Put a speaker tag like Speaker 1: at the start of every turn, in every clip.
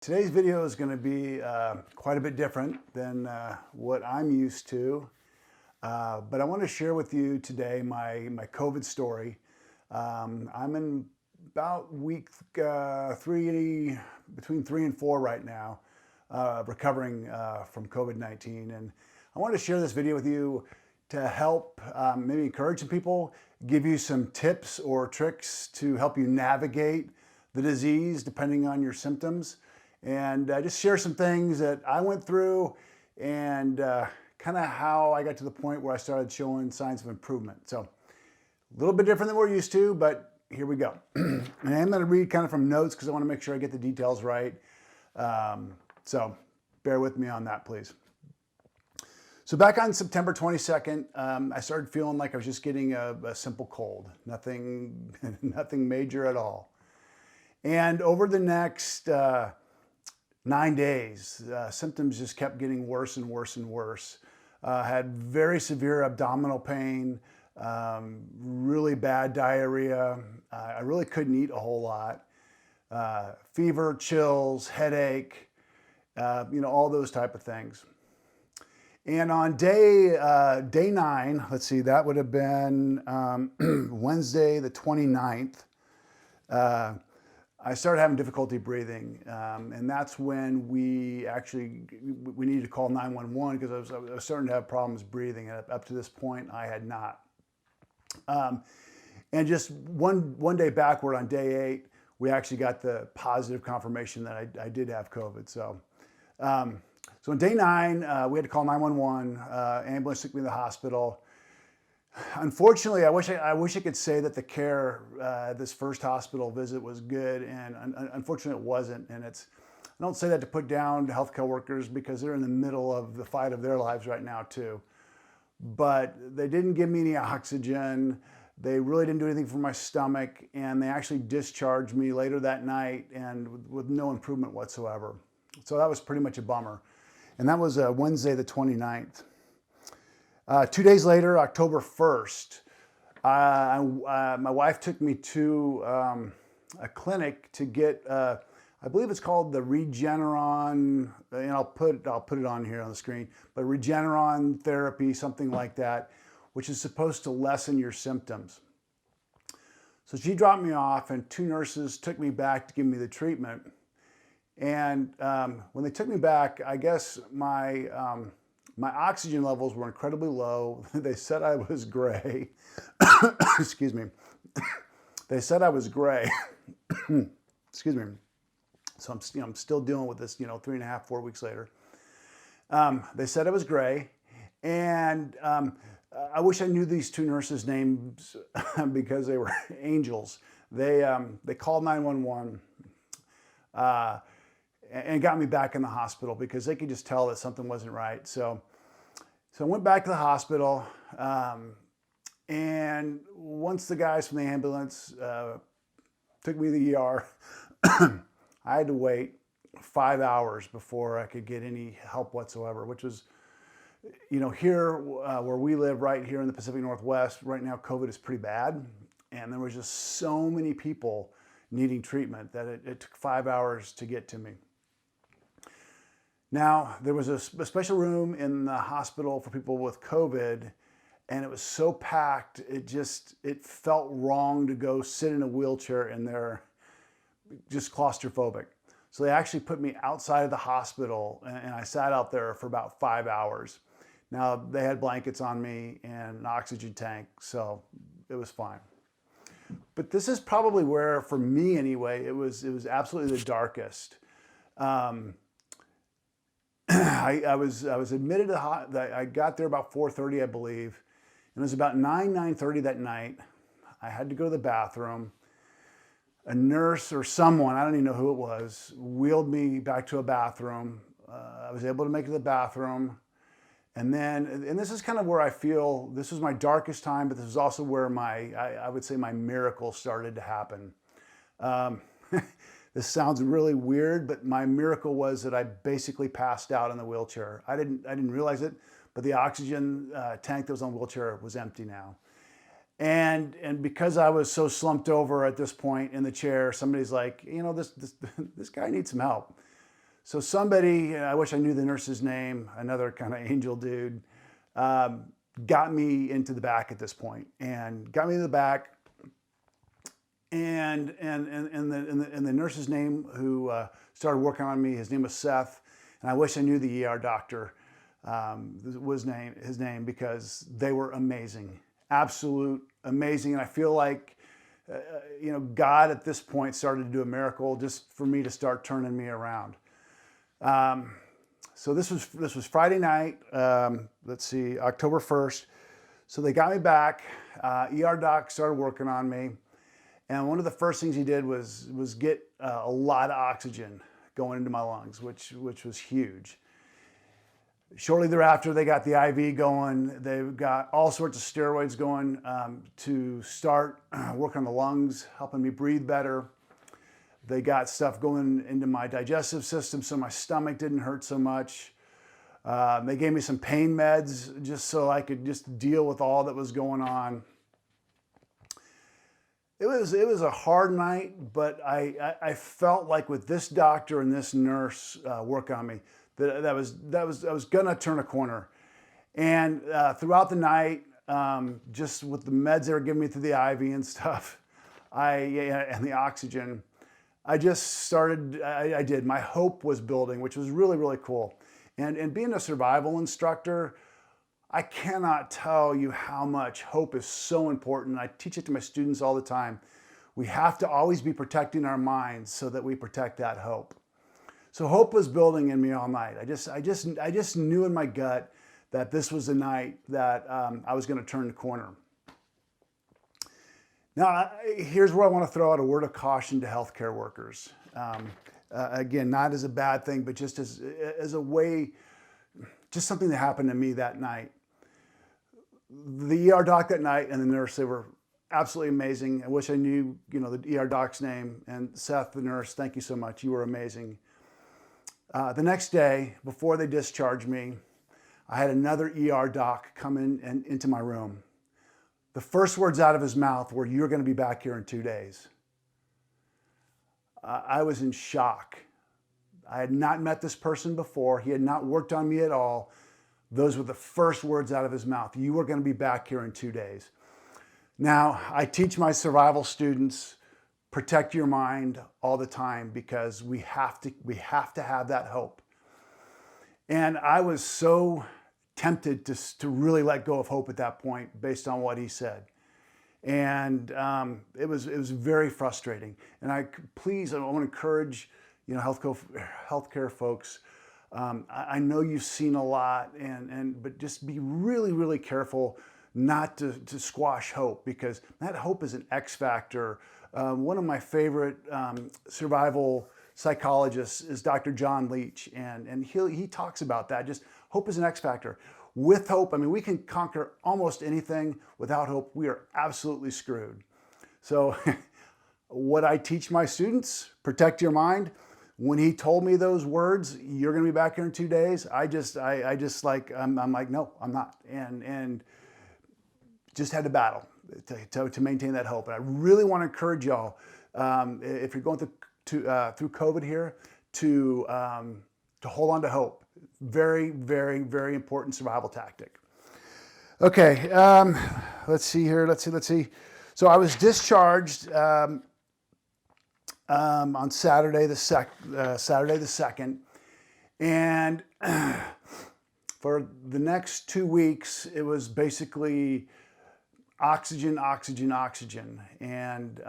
Speaker 1: Today's video is going to be quite a bit different than what I'm used to, but I want to share with you today my COVID story. I'm in about week between 3 and 4 right now, recovering from COVID-19, and I want to share this video with you to help maybe encourage some people, give you some tips or tricks to help you navigate the disease depending on your symptoms. And just share some things that I went through and kind of how I got to the point where I started showing signs of improvement. So a little bit different than we're used to, but here we go. And I'm going to read kind of from notes because I want to make sure I get the details right. So bear with me on that, please. So back on September 22nd, I started feeling like I was just getting a simple cold, nothing major at all. And over the next 9 days, symptoms just kept getting worse and worse and worse. Had very severe abdominal pain, really bad diarrhea. I really couldn't eat a whole lot. Fever, chills, headache, all those type of things. And on day 9, let's see, that would have been Wednesday the 29th, I started having difficulty breathing, and that's when we needed to call 911 because I was starting to have problems breathing, and up to this point I had not. And just one day backward on day 8, we actually got the positive confirmation that I did have COVID. So on day 9, we had to call 911. Ambulance took me to the hospital. Unfortunately, I wish I could say that the care this first hospital visit was good, and unfortunately it wasn't. And I don't say that to put down healthcare workers because they're in the middle of the fight of their lives right now too. But they didn't give me any oxygen. They really didn't do anything for my stomach, and they actually discharged me later that night and with no improvement whatsoever. So that was pretty much a bummer. And that was Wednesday the 29th. 2 days later, October 1st, my wife took me to a clinic to get, I believe it's called the Regeneron, and I'll put it on here on the screen, but Regeneron therapy, something like that, which is supposed to lessen your symptoms. So she dropped me off, and 2 nurses took me back to give me the treatment. And when they took me back, I guess my oxygen levels were incredibly low. They said I was gray. Excuse me. They said I was gray. Excuse me. So I'm still dealing with this, 3.5, 4 weeks later. They said I was gray, and I wish I knew these 2 nurses' names because they were angels. They called 911 and got me back in the hospital because they could just tell that something wasn't right. So I went back to the hospital, and once the guys from the ambulance took me to the ER, I had to wait 5 hours before I could get any help whatsoever, which was, here where we live right here in the Pacific Northwest, right now COVID is pretty bad, and there was just so many people needing treatment that it took 5 hours to get to me. Now, there was a special room in the hospital for people with COVID, and it was so packed, it felt wrong to go sit in a wheelchair in there, just claustrophobic. So they actually put me outside of the hospital, and I sat out there for about 5 hours. Now, they had blankets on me and an oxygen tank, so it was fine. But this is probably where, for me anyway, it was absolutely the darkest. I was admitted to I got there about 4:30, I believe, and it was about 9:30 that night. I had to go to the bathroom. A nurse or someone, I don't even know who it was, wheeled me back to a bathroom. I was able to make it to the bathroom, and this is kind of where I feel this was my darkest time, but this is also where I would say my miracle started to happen. This sounds really weird, but my miracle was that I basically passed out in the wheelchair. I didn't realize it, but the oxygen tank that was on the wheelchair was empty now. And because I was so slumped over at this point in the chair, somebody's like, this guy needs some help. So somebody, I wish I knew the nurse's name, another kind of angel dude, got me into the back at this point, and got me in the back. And the nurse's name who started working on me, his name was Seth, and I wish I knew the ER doctor was his name, because they were amazing, absolute amazing. And I feel like God at this point started to do a miracle just for me to start turning me around. So this was Friday night. Let's see, October 1st. So they got me back. ER doc started working on me. And one of the first things he did was get a lot of oxygen going into my lungs, which was huge. Shortly thereafter, they got the IV going. They've got all sorts of steroids going to start working on the lungs, helping me breathe better. They got stuff going into my digestive system so my stomach didn't hurt so much. They gave me some pain meds just so I could just deal with all that was going on. It was a hard night, but I felt like with this doctor and this nurse work on me, that I was gonna turn a corner. And throughout the night, just with the meds they were giving me through the IV and stuff, and the oxygen, I just started. I did. My hope was building, which was really, really cool. And being a survival instructor, I cannot tell you how much hope is so important. I teach it to my students all the time. We have to always be protecting our minds so that we protect that hope. So hope was building in me all night. I just knew in my gut that this was the night that I was going to turn the corner. Now, here's where I want to throw out a word of caution to healthcare workers. Again, not as a bad thing, but just as a way, just something that happened to me that night. The ER doc that night and the nurse, they were absolutely amazing. I wish I knew, the ER doc's name. And Seth, the nurse, thank you so much. You were amazing. The next day, before they discharged me, I had another ER doc come in and into my room. The first words out of his mouth were, "You're going to be back here in 2 days." I was in shock. I had not met this person before. He had not worked on me at all. Those were the first words out of his mouth. "You are going to be back here in 2 days." Now, I teach my survival students, protect your mind all the time, because we have to have that hope. And I was so tempted to really let go of hope at that point based on what he said. And it was very frustrating. And I want to encourage healthcare folks. I know you've seen a lot, but just be really, really careful not to squash hope, because that hope is an X factor. One of my favorite survival psychologists is Dr. John Leach, and he talks about that. Just hope is an X factor. With hope, we can conquer almost anything. Without hope, we are absolutely screwed. So what I teach my students, protect your mind. When he told me those words, "You're going to be back here in 2 days," I'm like, no, I'm not. And just had to battle to maintain that hope. And I really want to encourage y'all, if you're going through COVID here, to hold on to hope. Very, very, very important survival tactic. Okay, let's see here. Let's see. So I was discharged on Saturday the 2nd, and for the next 2 weeks, it was basically oxygen, oxygen, oxygen. And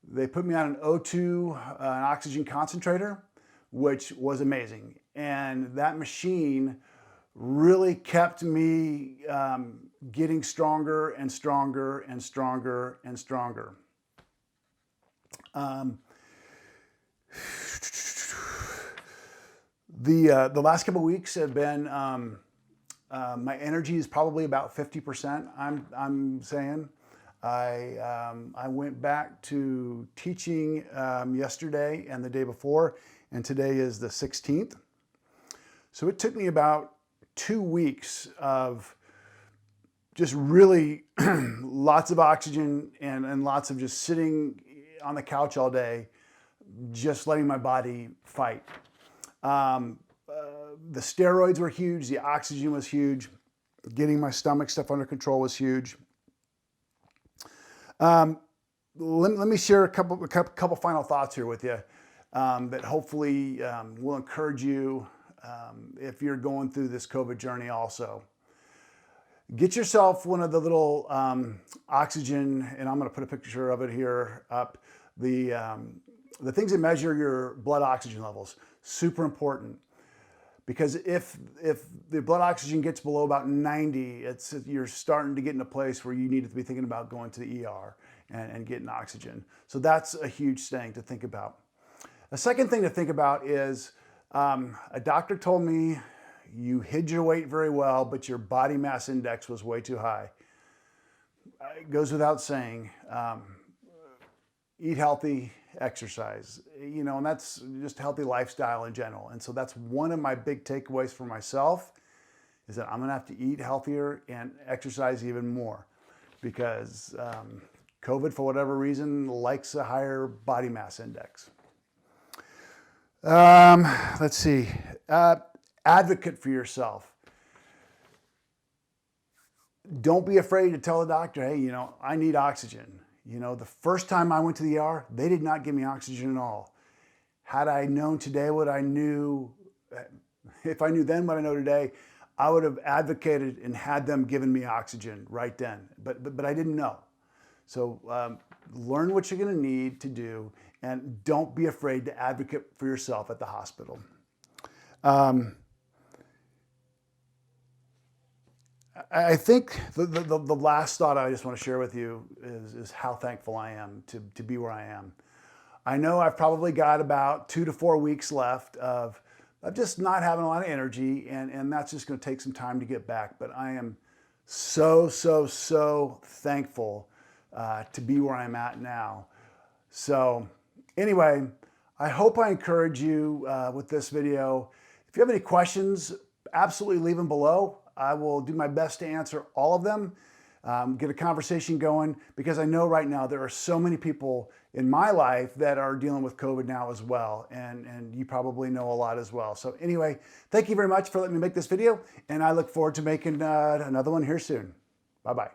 Speaker 1: they put me on an O2, an oxygen concentrator, which was amazing. And that machine really kept me getting stronger and stronger and stronger and stronger. The last couple of weeks have been, my energy is probably about 50%, I'm saying. I went back to teaching yesterday and the day before, and today is the 16th. So it took me about 2 weeks of just really lots of oxygen and lots of just sitting on the couch all day, just letting my body fight. The steroids were huge. The oxygen was huge. Getting my stomach stuff under control was huge. Let me share a couple final thoughts here with you that hopefully will encourage you if you're going through this COVID journey also. Get yourself one of the little oxygen, and I'm going to put a picture of it here up, the things that measure your blood oxygen levels. Super important. Because if the blood oxygen gets below about 90, you're starting to get in a place where you need to be thinking about going to the ER and getting oxygen. So that's a huge thing to think about. A second thing to think about is a doctor told me you hid your weight very well, but your body mass index was way too high. It goes without saying, eat healthy, exercise, and that's just healthy lifestyle in general. And so that's one of my big takeaways for myself is that I'm gonna have to eat healthier and exercise even more because COVID, for whatever reason, likes a higher body mass index. Let's see. Advocate for yourself. Don't be afraid to tell the doctor, hey, I need oxygen. The first time I went to the ER, they did not give me oxygen at all. Had I known today what I knew, if I knew then what I know today, I would have advocated and had them giving me oxygen right then. But I didn't know. So learn what you're going to need to do, and don't be afraid to advocate for yourself at the hospital. I think the last thought I just want to share with you is how thankful I am to be where I am. I know I've probably got about 2 to 4 weeks left of just not having a lot of energy, and that's just going to take some time to get back. But I am so thankful to be where I'm at now. So anyway, I hope I encourage you with this video. If you have any questions, absolutely leave them below. I will do my best to answer all of them, get a conversation going, because I know right now there are so many people in my life that are dealing with COVID now as well, and you probably know a lot as well. So anyway, thank you very much for letting me make this video, and I look forward to making another one here soon. Bye-bye.